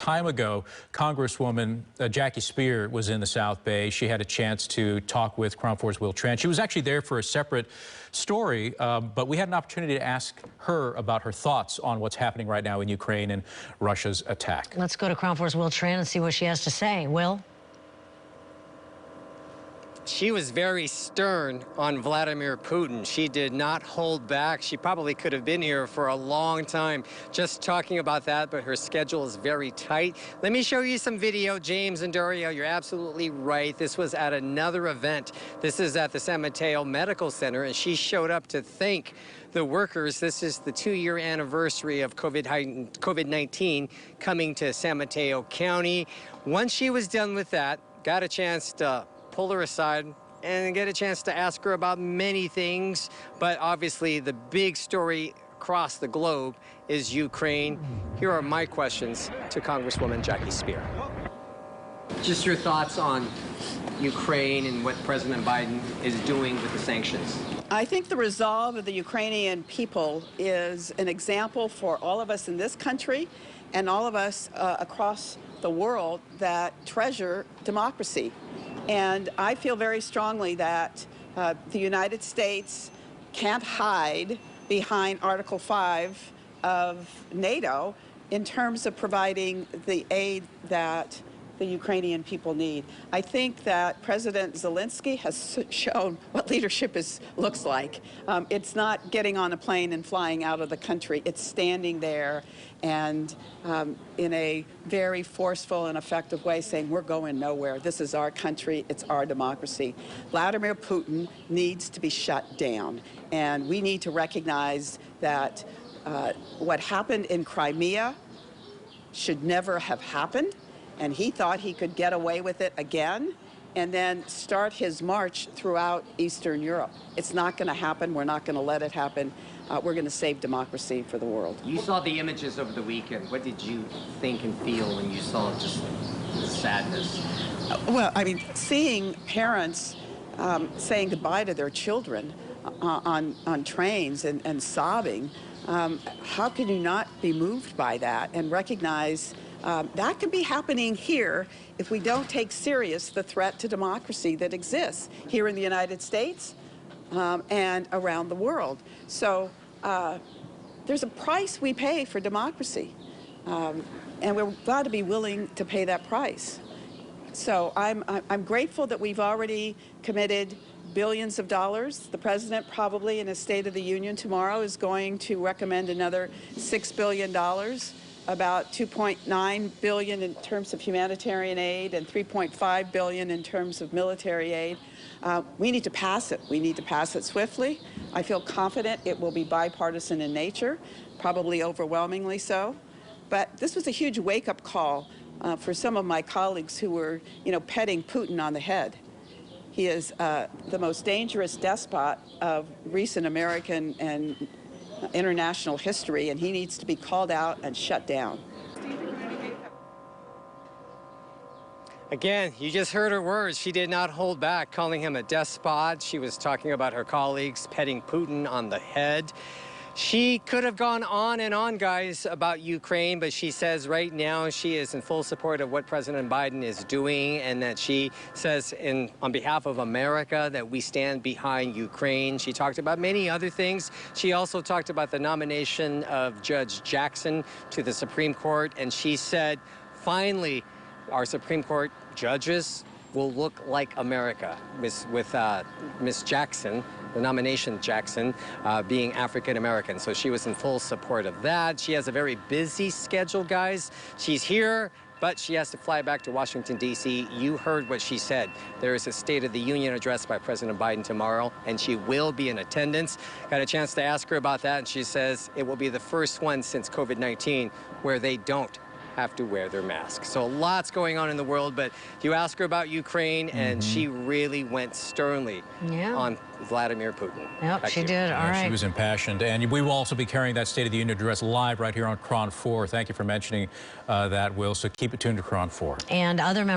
time ago, Congresswoman Jackie Speier was in the South Bay. She had a chance to talk with KRON 4's Will Tran. She was actually there for a separate story, but we had an opportunity to ask her about her thoughts on what's happening right now in Ukraine and Russia's attack. Let's go to KRON 4's Will Tran and see what she has to say. Will? She was very stern on Vladimir Putin. She did not hold back. She probably could have been here for a long time just talking about that, but her schedule is very tight. Let me show you some video. James and Dario, you're absolutely right. This was at another event. This is at the San Mateo Medical Center, and she showed up to thank the workers. This is the 2-year anniversary of COVID-19 coming to San Mateo County. Once she was done with that, got a chance to pull her aside and get a chance to ask her about many things. But obviously the big story across the globe is Ukraine. Here are my questions to Congresswoman Jackie Speier. Just your thoughts on Ukraine and what President Biden is doing with the sanctions. I think the resolve of the Ukrainian people is an example for all of us in this country and all of us across the world that treasure democracy. And I feel very strongly that the United States can't hide behind Article 5 of NATO in terms of providing the aid that the Ukrainian people need. I think that President Zelensky has shown what leadership looks like. It's not getting on a plane and flying out of the country. It's standing there and in a very forceful and effective way saying, we're going nowhere. This is our country. It's our democracy. Vladimir Putin needs to be shut down. And we need to recognize that what happened in Crimea should never have happened. And he thought he could get away with it again and then start his march throughout Eastern Europe. It's not going to happen. We're not going to let it happen. We're going to save democracy for the world. You saw the images over the weekend. What did you think and feel when you saw just the sadness? Well, I mean, seeing parents saying goodbye to their children on trains and sobbing, how can you not be moved by that and recognize that could be happening here if we don't take serious the threat to democracy that exists here in the United States and around the world. So there's a price we pay for democracy, and we're glad to be willing to pay that price. So I'm grateful that we've already committed billions of dollars. The president probably in his State of the Union tomorrow is going to recommend another $6 billion. About $2.9 billion in terms of humanitarian aid and $3.5 billion in terms of military aid. We need to pass it. We need to pass it swiftly. I feel confident it will be bipartisan in nature, probably overwhelmingly so. But this was a huge wake-up call for some of my colleagues who were, petting Putin on the head. He is the most dangerous despot of recent American and international history, and he needs to be called out and shut down. Again, you just heard her words. She did not hold back, calling him a despot. She was talking about her colleagues petting Putin on the head. She could have gone on and on, guys, about Ukraine, but she says right now she is in full support of what President Biden is doing, and that she says on behalf of America that we stand behind Ukraine. She talked about many other things. She also talked about the nomination of Judge Jackson to the Supreme Court, and she said, finally, our Supreme Court judges will look like America, with Miss Jackson, the nomination Jackson, being African-American. So she was in full support of that. She has a very busy schedule, guys. She's here, but she has to fly back to Washington, D.C. You heard what she said. There is a State of the Union address by President Biden tomorrow, and she will be in attendance. Got a chance to ask her about that, and she says it will be the first one since COVID-19 where they don't have to wear their masks. So lots going on in the world, but you ask her about Ukraine, and she really went sternly on Vladimir Putin. Yep, she did. All right. She was impassioned, and we will also be carrying that State of the Union address live right here on KRON 4. Thank you for mentioning that, Will. So keep it tuned to KRON 4. And other members